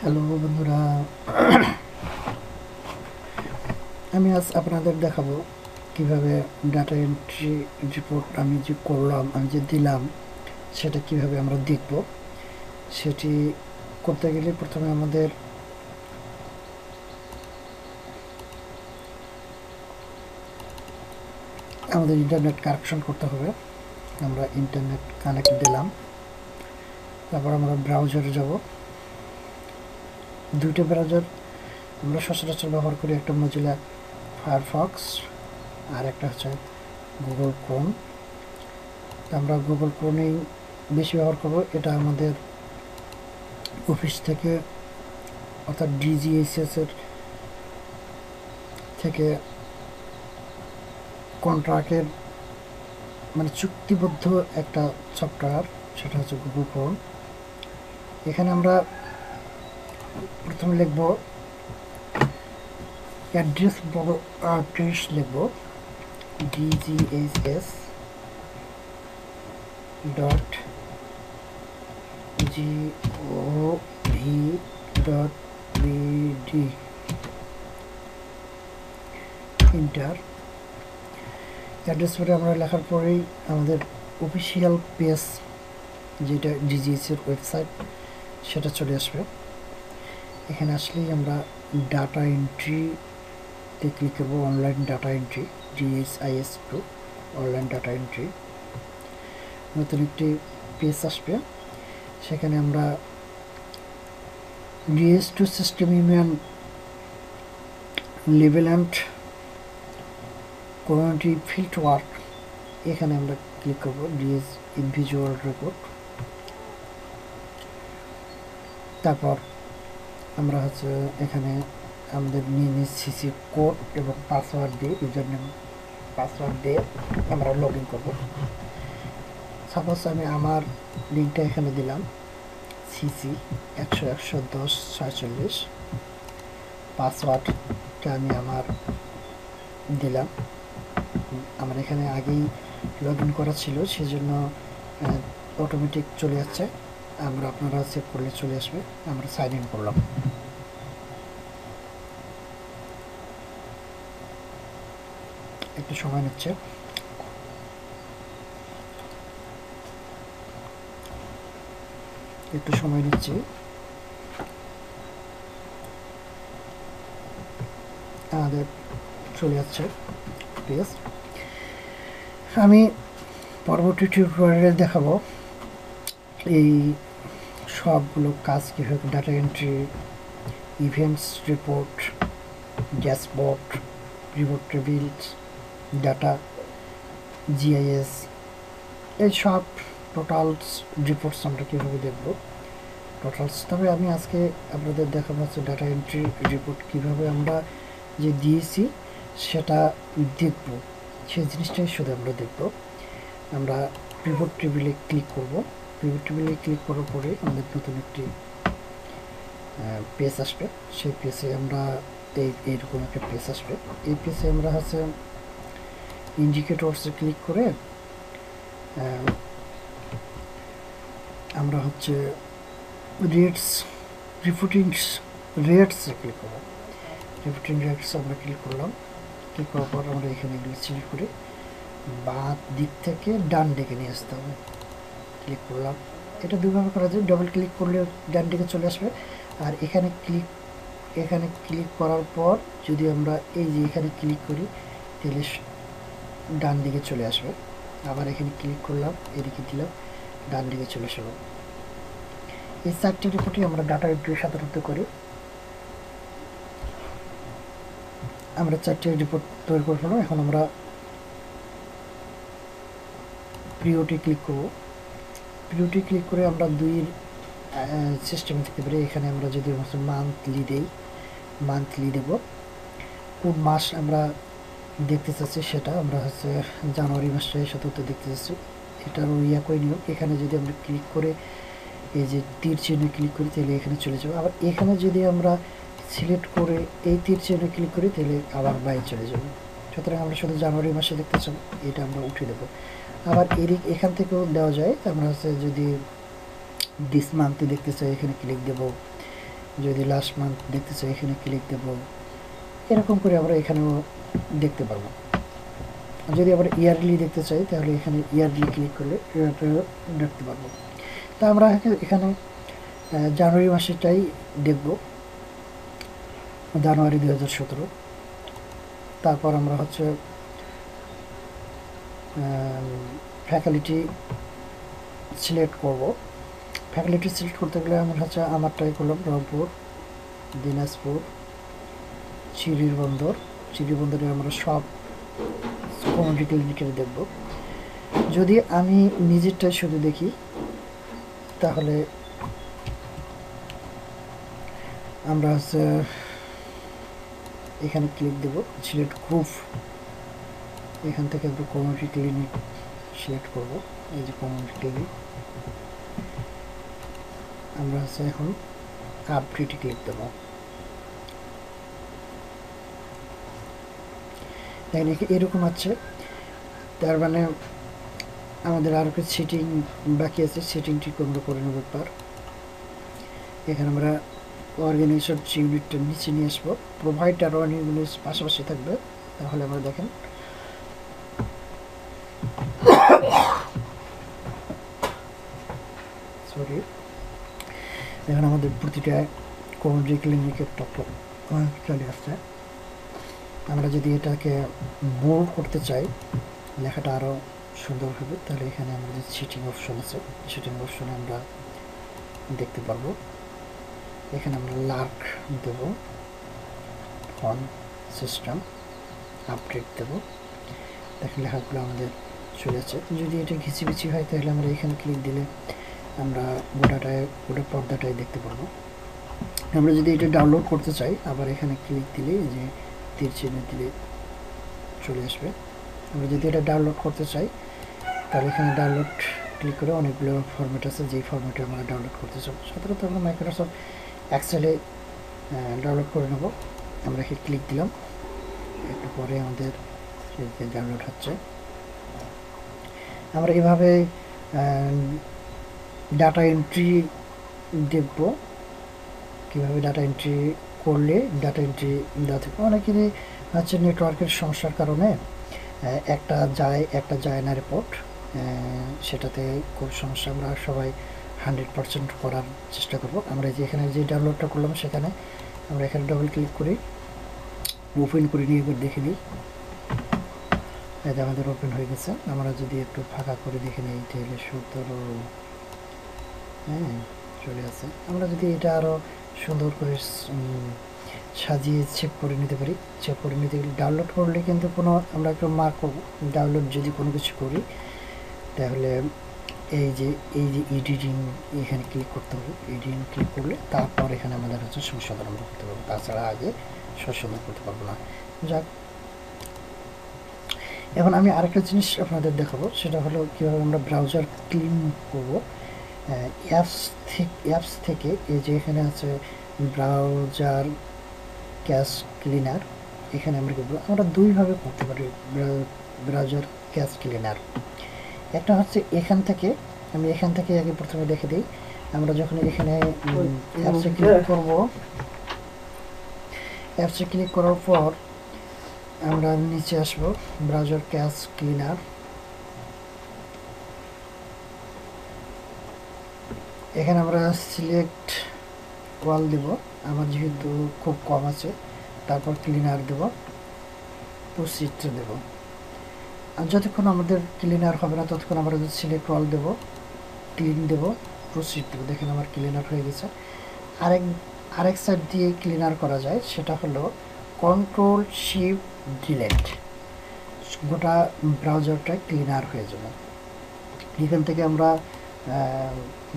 Hello বন্ধুরা, আমি আজ আপনাদের দেখাবো কিভাবে ডাটা এন্ট্রি রিপোর্ট আমি যে দিলাম সেটা কিভাবে আমরা দেখব। সেটি করতে গেলে প্রথমে আমাদের ইন্টারনেট কানেকশন করতে হবে। আমরা ইন্টারনেট কানেক্ট দিলাম, তারপর আমরা ব্রাউজারে যাব। দুইটা ব্রাউজার আমরা সচরাচর ব্যবহার করি, একটা মজিলা ফায়ারফক্স আর একটা হচ্ছে গুগল ক্রোম। আমরা গুগল ক্রোমেই বেশি ব্যবহার করব। এটা আমাদের অফিস থেকে অর্থাৎ ডিজিএইচএস এর থেকে কন্ট্রাক্টের মানে চুক্তিবদ্ধ একটা সফটওয়্যার, সেটা হচ্ছে গুগল ক্রোম। এখানে আমরা প্রথমে লিখব অ্যাড্রেস লিখব DGHS dot GOV dot BD, enter. Address পরে আমরা লেখার পরেই আমাদের অফিসিয়াল পেজ, যেটা ডিজিএসের ওয়েবসাইট, সেটা চলে আসবে। এখানে আসলেই আমরা ডাটা এন্ট্রিতে ক্লিক করবো, online data entry, DSIS2 online data entry. নতুন একটি পেজ আসবে, সেখানে আমরা DS2 system union level and community field work, এখানে আমরা ক্লিক করবো। DS individual record. তারপর আমরা হচ্ছে এখানে আমাদের সিসি কোড এবং পাসওয়ার্ড দিয়ে, ইউজার নেম পাসওয়ার্ড দিয়ে আমরা লগ ইন করবো। সাপোজ আমি আমার লিঙ্কটা এখানে দিলাম, সিসি 100-110-46, পাসওয়ার্ডটা আমি আমার দিলাম। আমার এখানে আগেই লগ ইন করা ছিল, সেজন্য অটোমেটিক চলে যাচ্ছে। আপনারা চেক করলে চলে আসবে। আমরা সাইন ইন করলাম। একটু সময় নিচ্ছে। আমাদের চলে যাচ্ছে পেজ। আমি পরবর্তী টিউটোরিয়ালে দেখাবো এই সবগুলো কাজ কীভাবে data entry, events report, dashboard, report tables, data, GIS, এই সব টোটালস রিপোর্টস আমরা কীভাবে দেখব টোটালস। তবে আমি আজকে আপনাদের দেখাবো হচ্ছে ডাটা এন্ট্রি রিপোর্ট কীভাবে আমরা যে দিয়েছি সেটা দেখব, সেই জিনিসটাই শুধু আমরা দেখব। আমরা পিভট টেবিলে ক্লিক করব। পিভট টেবিলে ক্লিক করার পরে আমাদের নতুন একটি পেজ আসবে। সেই পেজে আমরা এইরকম একটা পেজ আসবে। এই পেজে আমরা হচ্ছে ইন্ডিকেটরসে ক্লিক করে আমরা হচ্ছে রিপোর্টিংস রেটসে ক্লিক করব। রিপোর্টিং রেটস আমরা ক্লিক করলাম। ক্লিক করার পর আমরা এখানে এগুলো সিলেক্ট করে বাঁ দিক থেকে ডান দিকে নিয়ে আসতে হবে। ক্লিক করলাম। এটা দুইভাবে করা যায়, ডাবল ক্লিক করলে ডান দিকে চলে আসবে। আর এখানে ক্লিক করার পর যদি আমরা এই যে এখানে ক্লিক করি তাহলে ডান দিকে চলে আসবে। আবার এখানে ক্লিক করলাম, এদিকে দিলাম, ডান দিকে চলে আসবে। এই চারটি রিপোর্টই আমরা ডাটা এন্ট্রি সাধারণত করি। আমরা চারটি রিপোর্ট তৈরি করে ফেললাম। এখন আমরা প্রিওটি ক্লিক করব। প্রিওটি ক্লিক করে আমরা দুই সিস্টেমে দেখতে পারি। এখানে আমরা যদি মান্থলি দেব, কোন মাস আমরা দেখতে চাচ্ছি সেটা আমরা হচ্ছে জানুয়ারি মাসে সাধারণত দেখতে চাচ্ছি। এটারও একই নিয়ম। এখানে যদি আমরা ক্লিক করে এই যে তীর চিহ্নে ক্লিক করি তাহলে এখানে চলে যাবে। আবার এখানে যদি আমরা সিলেক্ট করে এই তীর চিহ্নে ক্লিক করি তাহলে আবার বাইরে চলে যাবে। সুতরাং আমরা শুধু জানুয়ারি মাসে দেখতে চাই, এটা আমরা উঠিয়ে দেবো। আবার এখান থেকেও দেওয়া যায়। আমরা হচ্ছে যদি দিস মান্থে দেখতে চাই, এখানে ক্লিক দেব। যদি লাস্ট মান্থ দেখতে চাই এখানে ক্লিক দেব, এরকম করে আমরা এখানেও দেখতে পারবো। যদি আবার ইয়ারলি দেখতে চাই তাহলে এখানে ইয়ারলি ক্লিক করলে দেখতে পারবো। তা আমরা এখানে জানুয়ারি মাসেরটাই দেখব, জানুয়ারি 2017। তারপর আমরা হচ্ছে ফ্যাকাল্টি সিলেক্ট করব। ফ্যাকাল্টি সিলেক্ট করতে গেলে আমরা হচ্ছে আমারটাই করলাম রংপুর, দিনাজপুর, চিরিরবন্দরে আমরা সব কমিউনিটি ক্লিনিকের দেখব। যদি আমি নিজেরটাই শুধু দেখি তাহলে আমরা হচ্ছে এখানে ক্লিক দেব, সিলেক্ট গ্রুপ। এখান থেকে আমরা কমিউনিটি ক্লিনিক সিলেক্ট করব। এই যে কমিউনিটি ক্লিনিক, আমরা হচ্ছে এখন আপডেটে ক্লিক দেব। দেখেন এরকম আছে। তার মানে আমাদের আরও কিছু সেটিং বাকি আছে, সেটিংটি আমরা করে নেব একবার। এখানে আমরা অর্গানাইজেশন ইউনিটটা নিচে নিয়ে আসবো, প্রোভাইড আর অর্গানাইজ পাশাপাশি থাকবে, তাহলে আমরা দেখেন সরি দেখেন আমাদের প্রতিটা কমিউনিটি ক্লিনিকের তথ্য চলে আসছে। আমরা যদি এটাকে বোল্ড করতে চাই, লেখাটা আরও সুন্দর হবে, তাহলে এখানে আমাদের সেটিং অপশন আছে, সেটিং অপশনে আমরা দেখতে পারবো। এখানে আমরা লার্ক দেব, ফন্ট সিস্টেম আপডেট দেব। দেখেন লেখাগুলো আমাদের চলে যাচ্ছে। যদি এটা ঘিচিবিচি হয় তাহলে আমরা এখানে ক্লিক দিলে আমরা গোটা পর্দাটাই দেখতে পারবো। আমরা যদি এটা ডাউনলোড করতে চাই, আবার এখানে ক্লিক দিলে যে তীর চিহ্ন দিলে চলে আসবে। আমরা যদি এটা ডাউনলোড করতে চাই তাহলে এখানে ডাউনলোড ক্লিক করে অনেকগুলো ফরম্যাট আছে, যেই ফরম্যাটে আমরা ডাউনলোড করতে চাই। সাধারণত আমরা মাইক্রোসফট এক্সেলে ডাউনলোড করে নেব। আমরা এখানে ক্লিক দিলাম, একটু পরে আমাদের ডাউনলোড হচ্ছে। আমরা এভাবে ডাটা এন্ট্রি দেখব, কীভাবে ডাটা এন্ট্রি করলে ডাটা এন্ট্রি দেওয়া থাকে। অনেকেরই হচ্ছে নেটওয়ার্কের সমস্যার কারণে একটা যায় না রিপোর্ট, সেটাতে খুব সমস্যা। আমরা সবাই 100% করার চেষ্টা করব। আমরা যে এখানে যে ডাউনলোডটা করলাম সেখানে আমরা এখানে ডবল ক্লিক করি, ওপেন করে নিয়ে একবার দেখে নিই। এটা আমাদের ওপেন হয়ে গেছে। আমরা যদি একটু ফাঁকা করে দেখে নিই তাহলে 17 চলে আসে। আমরা যদি এটা আরও সুন্দর করে সাজিয়ে চেক করে নিতে পারি। চেক করে নিতে গেলে ডাউনলোড করলে কিন্তু কোনো আমরা একটু মার্ক করব, ডাউনলোড যদি কোনো কিছু করি তাহলে এই যে এডিটিং এখানে ক্লিক করতে হবে। এডিটিং ক্লিক করলে তারপর এখানে আমাদের হচ্ছে সংশোধন আমরা করতে পারবো, তাছাড়া আগে সংশোধন করতে পারবো না। যাক, এখন আমি আরেকটা জিনিস আপনাদের দেখাবো, সেটা হলো কীভাবে আমরা ব্রাউজার ক্লিন করব। অ্যাপস থেকে এই যে এখানে আছে ব্রাউজার ক্যাশ ক্লিনার, এখানে আমরা দুইভাবে করতে পারি ব্রাউজার ক্যাশ ক্লিনার। একটা হচ্ছে এখান থেকে, আমি এখান থেকে আগে প্রথমে দেখে দিই। আমরা যখন এখানে অ্যাপসে ক্লিক করব, অ্যাপসে ক্লিক করার পর আমরা নিচে আসবো, ব্রাউজার ক্যাশ ক্লিনার। এখানে আমরা সিলেক্ট ওয়াল দেব, আমার যেহেতু খুব কম আছে। তারপর ক্লিনার দেব, প্রসিড দেব। আর যতক্ষণ আমাদের ক্লিনার হবে না ততক্ষণ আমরা সিলেক্ট ওয়াল দেব, ক্লিন দেব, প্রসিড দেব। দেখেন আমার ক্লিনার হয়ে গেছে। আরেক সাইড দিয়ে ক্লিনার করা যায়, সেটা হলো কন্ট্রোল শিফট ডিলিট, গোটা ব্রাউজারটা ক্লিনার হয়ে যাবে। এখান থেকে আমরা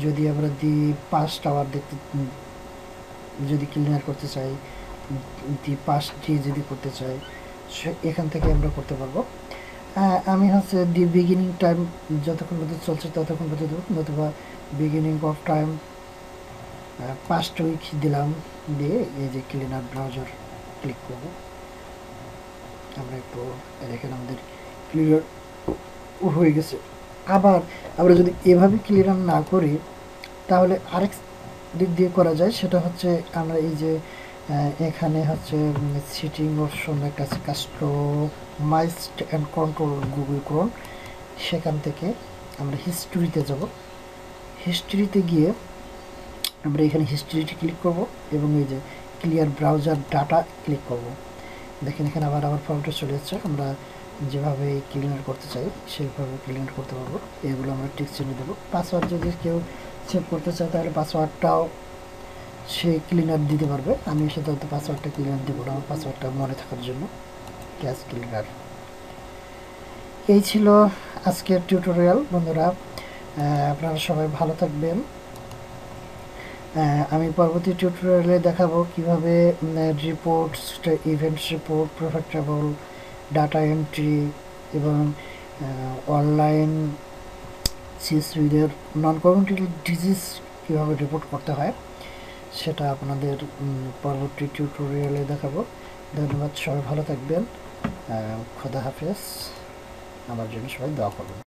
যদি আমরা দি পাস টাওয়ার দেখতে যদি ক্লিনার করতে চাই, দি পাস দিয়ে যদি করতে চাই, এখান থেকে আমরা করতে পারবো। আমি হচ্ছে দি বিগিনিং টাইম যতক্ষণ পর্যন্ত চলছে ততক্ষণ পর্যন্ত দেবো, নতুবা beginning of time past week দিলাম, দিয়ে এই যে ক্লিনার ব্রাউজার ক্লিক করব। আমরা একটু দেখেন আমাদের ক্লিয়ার হয়ে গেছে। আবার আমরা যদি এভাবে ক্লিয়ার না করি তাহলে দিক দিয়ে করা যায় সেটা হচ্ছে আমরা এই যে এখানে হচ্ছে সিটিং অপশন একটা আছে, customised and control Google Chrome, সেখান থেকে আমরা হিস্ট্রিতে যাব। হিস্ট্রিতে গিয়ে আমরা এখানে হিস্ট্রিতে ক্লিক করব এবং এই যে ক্লিয়ার ব্রাউজার ডাটা ক্লিক করব। দেখেন এখানে আবার ফর্মটা চলে যাচ্ছে। আমরা যেভাবে ক্লিয়ার করতে চাই সেইভাবে ক্লিয়ার করতে পারবো। এগুলো আমরা টিক চিহ্ন দেবো। পাসওয়ার্ড যদি কেউ সেভ করতে চায় তাহলে পাসওয়ার্ডটাও সে ক্লিনার দিতে পারবে। আমি সাধারণত পাসওয়ার্ডটা ক্লিনার দেবো না, আমার পাসওয়ার্ডটা মনে থাকার জন্য ক্যাশ ক্লিনার। এই ছিল আজকের টিউটোরিয়াল। বন্ধুরা আপনারা সবাই ভালো থাকবেন। আমি পরবর্তী টিউটোরিয়ালে দেখাবো কিভাবে reports, events report, profitable, data entry এবং অনলাইন সিএসভিদের নন কমিউনিকেবল ডিজিজ কীভাবে রিপোর্ট করতে হয় সেটা আপনাদের পরবর্তী টিউটোরিয়ালে দেখাবো। ধন্যবাদ, সবাই ভালো থাকবেন। খোদা হাফেজ। আমার জন্য সবাই দোয়া করবেন।